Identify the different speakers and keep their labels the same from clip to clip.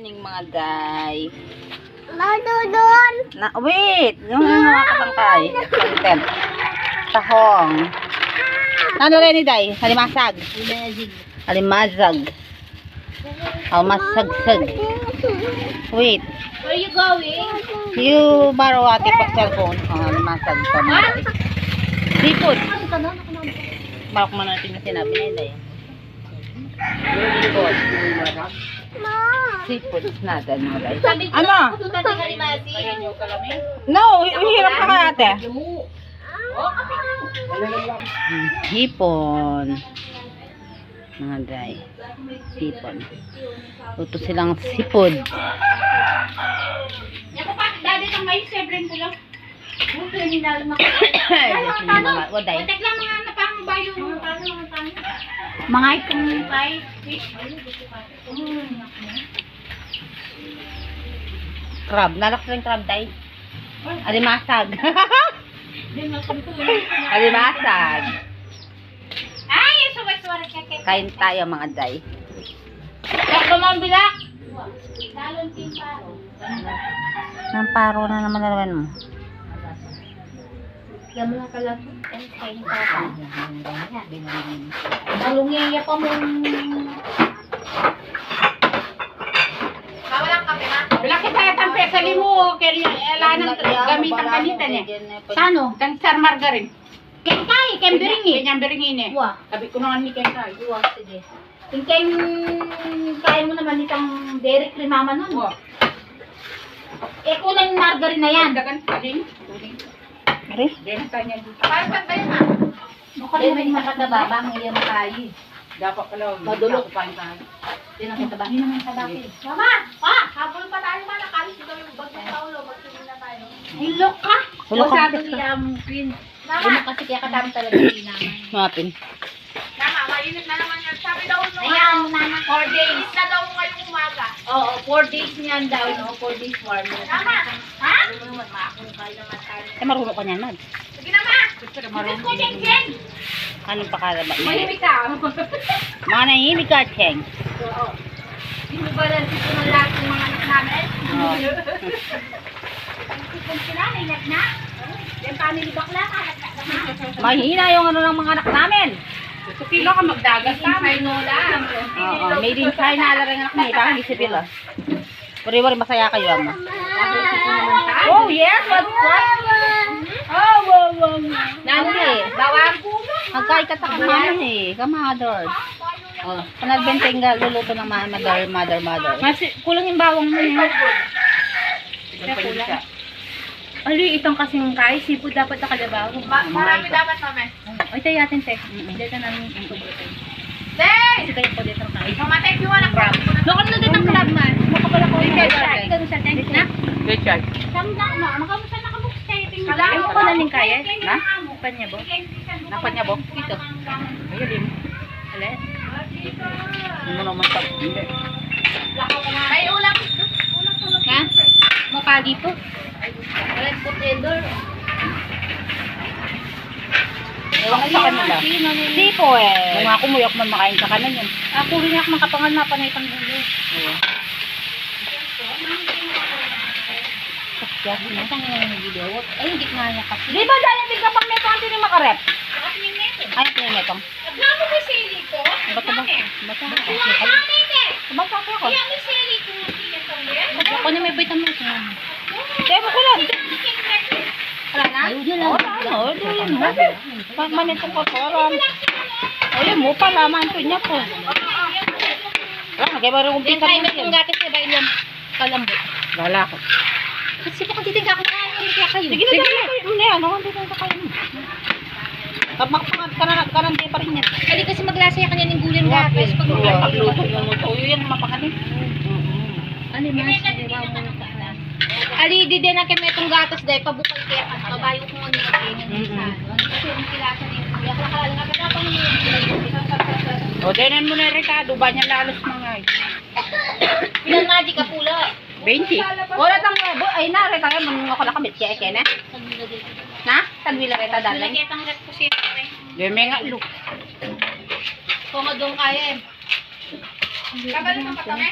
Speaker 1: Aning mga day.
Speaker 2: Madudon.
Speaker 1: Wait! Yung mga katangkay. Content. Tahong. Ano rin ni day? Halimasag. Halimasag. Halimasag-sag. Wait.
Speaker 2: Where are you going?
Speaker 1: You borrow ate pa cellphone. Halimasag. Seafood. Barok mo natin na sinabi ni day. Seafood. Seafood natin mga day. Ano? No, hirap ka kaya ate. Hipon. Mga day. Hipon. Luto silang sipod.
Speaker 2: Dati ng may sebreng ko lang. Buto ni Nalma.
Speaker 1: Waday.
Speaker 2: Tek lang mga napang bayo. Mga itong kay fish.
Speaker 1: Crab. Nalak rin crab day. Alimasag. Alimasag.
Speaker 2: Ay, suway-suway kay.
Speaker 1: Kain tayo mga day.
Speaker 2: Ako man bilak. Dalon tin paro.
Speaker 1: Nang paro na naman naman mo.
Speaker 2: Yan mga kalapot. Kain pa. Malungiya pa mo. Walang kape na. Bilak kita itang pesa limo. Kaya elanang gamitan kanitan eh. Sano? Kang Sir Margarin. Kengkay, kembiring eh. Kanyang biringin eh. Wah. Sabi ko naman ni Kengkay. Wah, sige. Kengkay, kaya mo naman itang Derek Limama nun. Wah. Eh, kulang yung margarine na yan. Dagan, alin?
Speaker 1: Ari?
Speaker 2: Parang saan ba yun ha? Mukhang may makataba, ngayon tayo.
Speaker 3: Dapat pala,
Speaker 2: Madulog.
Speaker 3: pain tayo.
Speaker 2: Hindi naman taba. Hindi naman taba. Mama! Pa! Habol pa tayo man. Nakalis ito yung bag ng paulo. Magsimul na tayo. Ay, look ka!
Speaker 1: Hulok ka.
Speaker 2: Sabi niya, Queen. Mama! Kasi kaya katama talaga yung naman.
Speaker 1: Mapin.
Speaker 3: Tama, mainit na naman yan. Sabi daw nung
Speaker 2: Ayan, mama.
Speaker 3: 4 days na daw ngayong umaga.
Speaker 2: Oo, 4 days niyan daw. 4 days warm.
Speaker 3: Tama! Ha?
Speaker 1: Eh, marunong ka niyan, Mag.
Speaker 3: Sige na ma! Marunong ko dyan, Jen!
Speaker 1: Anong pakalaba niya?
Speaker 3: Mahimik ka.
Speaker 1: Mga nahihimik ka, Cheng.
Speaker 3: Oo. Hindi mo ba lang dito ng lahat ng mga anak namin?
Speaker 1: Oo.
Speaker 2: Kung sila, nailag na. Yung family bakla, kahat na naman.
Speaker 1: Mahina yung ano ng mga anak namin.
Speaker 3: Kilo ka magdagat ka. May no lang.
Speaker 1: Oo, made in China, alarang anak niya. Parang isip nila. Puri-puri, masaya kayo, ama. Oh, yes! What's what? Oh, wow, wow. Nani,
Speaker 2: Bawang.
Speaker 1: magkaikata ka naman eh. Kamador. Oh, panadbenteng luluto ng mother.
Speaker 2: Mas kulang yung bawang mo yun.
Speaker 3: Kulang.
Speaker 2: Ali, itong kasing kay, sipod dapat nakalabaw.
Speaker 3: Marami dapat namin.
Speaker 2: Ay, tayo natin, te. Dito namin yung pagbutin.
Speaker 3: Hey!
Speaker 2: Kasi kayo po dito tayo.
Speaker 3: Mamatay ko anak ko.
Speaker 2: Lokal na dito ang crab man. Makapala ko yung kaya. Ikaw sa tent na.
Speaker 3: Good job.
Speaker 2: Samda na. Makamusta nakabook kayo.
Speaker 3: Kala
Speaker 2: Ano
Speaker 3: ko
Speaker 2: ko na ning kaya?
Speaker 1: Na?
Speaker 2: Panya bo?
Speaker 1: Napan niya, Bo?
Speaker 2: Ito.
Speaker 1: Ayun,
Speaker 2: Alet?
Speaker 1: hindi mo naman sa... Hindi.
Speaker 3: May ulam.
Speaker 2: Ha? Mapagi po. Alet po, Edor.
Speaker 1: Ewan ko sa kanila. Hindi po eh. Kung ako muyak man makain sa kanan yun.
Speaker 2: Ako rin ako makapangal na panay pang gulo.
Speaker 1: Oo.
Speaker 2: Kasi na tang video. Ay, hindi nga niya kasi.
Speaker 1: Di ba dahil hindi ka pang neto ang tini makarep? Ay, ito yung netong.
Speaker 3: Namo ko sili ko.
Speaker 1: Ba't ba? Ba't ba?
Speaker 3: Mami,
Speaker 1: Ba't ako?
Speaker 3: kaya may sili ko.
Speaker 2: Ako na may vitamins na.
Speaker 1: Kaya mo ko lang.
Speaker 2: Wala na? Ayun lang.
Speaker 1: Oo, yun mo. Pag manitong kaparam. Ayun mo, palaman to niya po. Kaya ba rin kong
Speaker 2: Then
Speaker 1: pita
Speaker 2: tayo
Speaker 1: rin
Speaker 2: may
Speaker 1: yan?
Speaker 2: gatis na ba ilang kalambot?
Speaker 1: Wala ko.
Speaker 2: Kasi po kung titingka ko kaya kayo.
Speaker 1: Sige na, hindi ano, hindi na kayo. Kamakpangat ka na, di pa rin yan.
Speaker 2: Kasi kasi maglasa yung kanya ng gulay ng gatas. Pag
Speaker 1: Pagluto yung tuyo yan, mapakanin.
Speaker 2: ano mas? Ali, di din na kami itong gatas dahil pabukal kaya kan. Kabayo ko nga nila. Kasi yung kilasa niya. Kaya kalakala nga pa pa
Speaker 1: O, dinan mo na Ricardo, ba niya lalos mga
Speaker 2: Pinang magic ka pula.
Speaker 1: 20. Wala tang ay na Ricardo, mga ako nakamit kaya kaya na. Na? Tagwila kita dalang.
Speaker 2: Lagyan ang rep ko siya.
Speaker 1: Deme nga look.
Speaker 2: Kung nga doon kaya eh. Kagaling pa kami?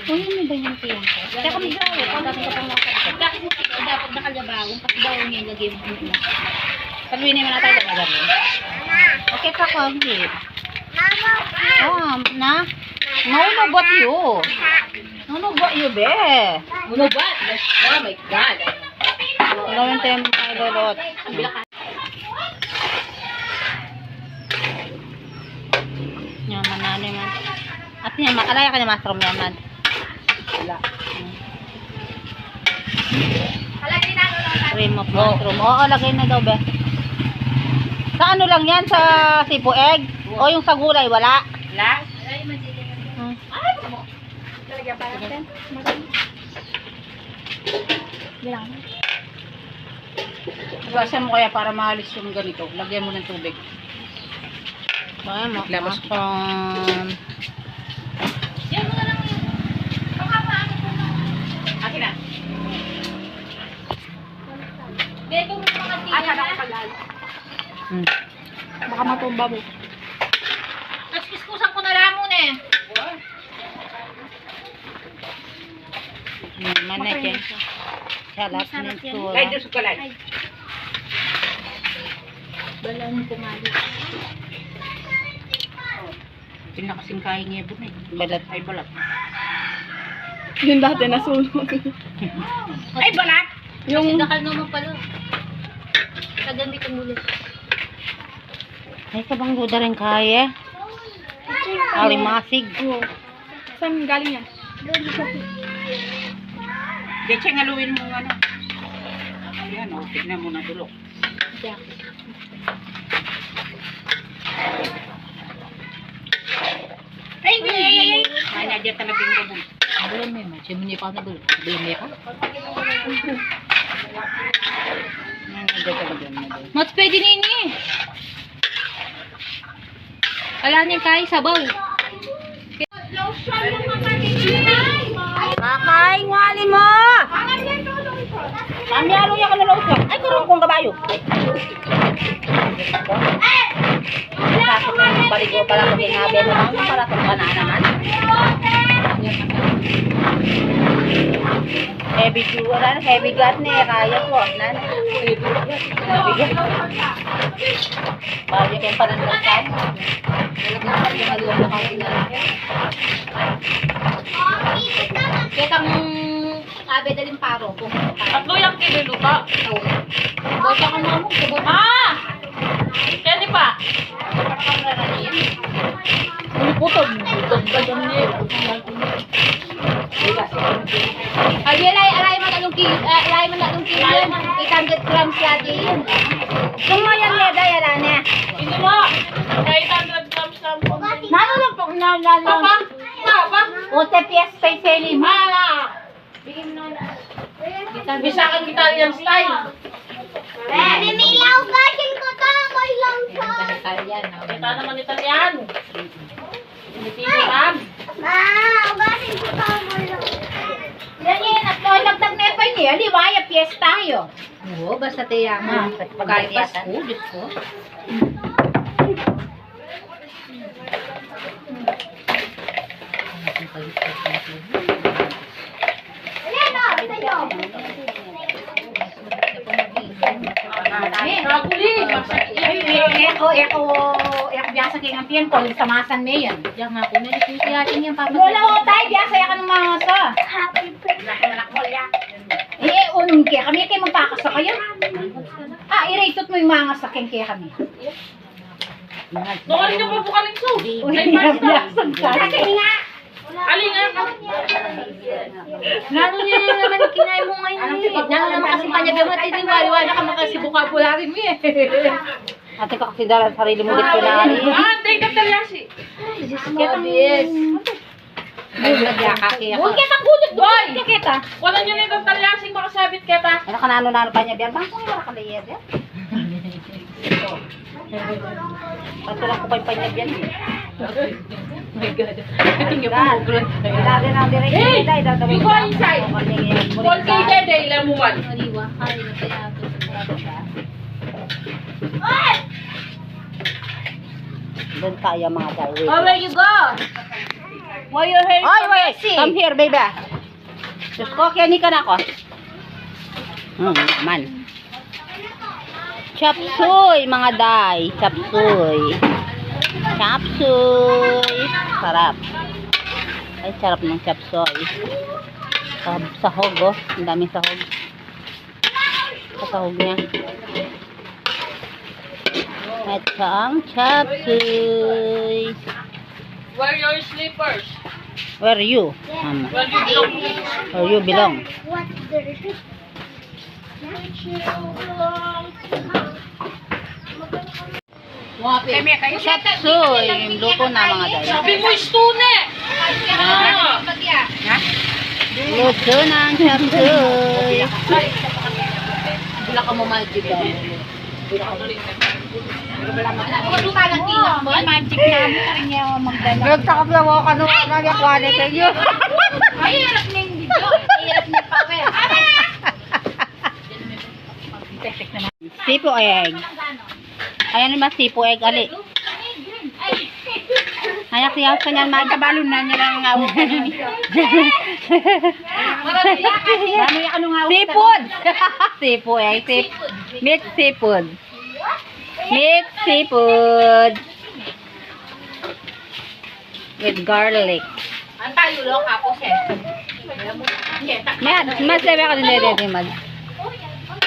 Speaker 1: Uy, yun ba yung tiyan ko? Kaya kami drawing. Ang dami ko pang nakakita.
Speaker 3: Bakit mo ito dapat nakalabawang kasi daw niya ilagay mo dito.
Speaker 1: Sabihin naman natin na gagawin. Okay pa ko, hindi. Na? No, but you. No, but you, be.
Speaker 3: Ano ba? Oh my God.
Speaker 1: Gawin tayo mga idolot. Yaman na naman. At yaman, alaya ka niya mushroom yaman. Wala. Cream of mushroom. Oo, lagay na daw, be. Sa ano lang yan? Sa sipo egg? O yung sa gulay, wala?
Speaker 2: Wala?
Speaker 1: Hmm.
Speaker 2: Talagyan pa natin.
Speaker 4: Iwasan mo kaya para maalis yung ganito. Lagyan mo ng tubig.
Speaker 1: Bakit mo?
Speaker 4: Labas.
Speaker 1: Mushroom.
Speaker 3: Yan mo na lang yun.
Speaker 2: Akin na.
Speaker 3: Dito mo mga
Speaker 2: Asa na
Speaker 3: tiyan.
Speaker 2: ko pag
Speaker 1: Hmm.
Speaker 2: Baka matumba mo.
Speaker 3: Tapos kiskusan ko na lang muna eh.
Speaker 1: Manek yan. Salap nito.
Speaker 2: Lay, Diyos ko lay.
Speaker 3: Balang kumali.
Speaker 4: Hindi na kasing kain niya po eh.
Speaker 1: Balat.
Speaker 4: Ay, balat.
Speaker 5: Yung dati nasunog.
Speaker 2: Ay, balat!
Speaker 3: Yung dakal naman pala. Kagandi kong mulit.
Speaker 1: Ay, sabang duda rin kaya. Alimasig.
Speaker 5: Saan galing yan?
Speaker 4: Diyan ngaluin mo ano. Ayan o, tignan mo na dulok.
Speaker 2: Ay, ay, ay, ay!
Speaker 4: Ay, nadya talaga yung gabon.
Speaker 1: Belum memang. Siya muni pa na belum. Belum ya kan?
Speaker 4: Nadya talaga yung gabon.
Speaker 3: Mas pwede na ini. Wala niya kaya sabaw.
Speaker 1: Kakain wali mo! Kami alo ya kana lausa. Ay karong kong kabayo. Takot na balik ko pala ko ginabi mo nang para kung kana naman. Heavy duran, heavy gut ni kaya ko nan. Heavy gut. Bayo kay panandasan.
Speaker 3: Kaya kang abe daling paro.
Speaker 2: Tatlo yung kilo pa.
Speaker 3: Bota ka mo.
Speaker 2: Ah! Kaya pa?
Speaker 1: Putol.
Speaker 3: Ay, alay man anong kilo. Alay man anong kilo. 800 grams lagi yun.
Speaker 1: Kumayan niya daya na.
Speaker 2: Hindi mo. 800 grams lang po.
Speaker 1: Nano lang po na
Speaker 2: Papa? Papa?
Speaker 1: Ote pies peselim.
Speaker 2: Ah! Bisa kang Italian style.
Speaker 3: Nimilaw gasing ko to. May lang sa.
Speaker 2: Kita naman Italian. Pinipilihan.
Speaker 3: Gasing ko to. May lang. Yan yan. At lagdag na pa niya. Di ba? Yung piyesta yun.
Speaker 1: Oo, basta tiyaman.
Speaker 3: Kahit Pasko, Diyos ko.
Speaker 2: Eko biasa kayo ng tiyan ko, samasan mo yan.
Speaker 3: Diyan nga po. Nalipin natin yan.
Speaker 2: Lola ko tayo, biasa yan ka ng mga sa. Unong kaya kami, kayo magpakasa kayo. I-rated mo yung mga sakin kaya kami.
Speaker 4: Nakaling na po kaling so.
Speaker 2: Ay, biyasan ka. Kasi nga.
Speaker 4: Alin nga.
Speaker 3: Lalo niya naman kinay mo ngayon eh. Lalo naman kasi panyagamat eh. Wala ka makasibukabulari mo eh.
Speaker 1: Ate ka kasi dala sarili mo dito na.
Speaker 4: Ah, take the talyasi.
Speaker 3: Kabis.
Speaker 2: Huwag kita gulot doon. Kita.
Speaker 4: Wala nyo na itong talyasing makasabit kita.
Speaker 1: Ano ka nano-nano pa niya biyan? Bang kung wala ka layar yan. Ito lang ko pa niya biyan.
Speaker 4: My God.
Speaker 1: Ito niyo po. Dali na dire.
Speaker 4: Hey! We go inside. All day, day, lamuan.
Speaker 3: Mariwa. Kaya na kaya ito.
Speaker 1: Doon tayo mga dawi.
Speaker 3: Oh, where you go? Why your hair
Speaker 1: Oy,
Speaker 3: so
Speaker 1: wait.
Speaker 3: messy?
Speaker 1: Come here, baby. Diyos ko, kaya ka na ako. Man. Chop suey, mga day. Chop suey. Chop suey. Sarap. Ay, sarap ng chop suey. Sahog, oh. Ang daming sahog. Sahog niya. Ito ang chop suey.
Speaker 4: Where your slippers?
Speaker 1: Where are you? Mama. Where you belong?
Speaker 3: What the...
Speaker 1: Chop suey. Yung luto na, mga day.
Speaker 4: Sabi mo, stune!
Speaker 1: Luto ng chop suey.
Speaker 2: Bila ka mo magic daw. Magic na mo rin niya magdala.
Speaker 1: Nagtakap lang ako kanong nagyakwani kayo.
Speaker 2: Ay, hirap na yung video. Hirap na yung power.
Speaker 1: Sipo egg. Ayan naman sipo egg, ali. Ayak siya sa niyan,
Speaker 2: Kabalo na niya lang ang awit kanina. Dami ano nga awit.
Speaker 1: Seafood! Sipo egg. Mixed seafood. Mixed seafood. With garlic.
Speaker 2: Ang tayo lo kapos eh.
Speaker 1: Mas sabi ako din dito, mag.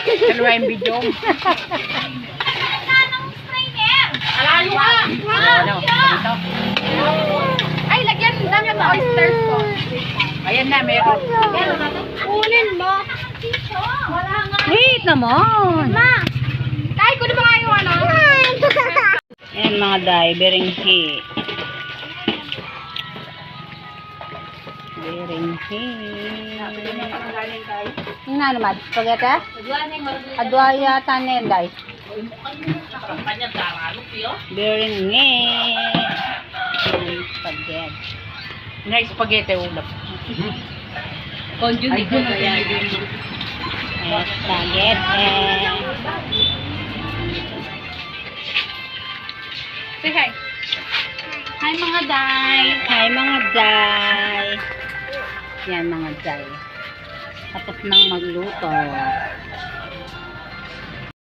Speaker 2: Dalawa yung video. Alayo ka! Ay, lagyan dami ang oysters ko. Ayan na, meron.
Speaker 3: Kunin mo. Wala nga.
Speaker 1: Wait naman!
Speaker 3: Ma! Kaya ko na ba nga yung ano?
Speaker 1: Ayan mga day, beringhi. Beringhi. Yung na naman, spaghetti? Adwa yata na yun, day. Beringhi. Ayan, spaghetti.
Speaker 2: Na spaghetti ulam.
Speaker 4: Conjun dito na yan.
Speaker 1: Ayan, spaghetti.
Speaker 2: Say hi. Hi mga day.
Speaker 1: Hi mga day. Yan mga day. Tapos nang magluto.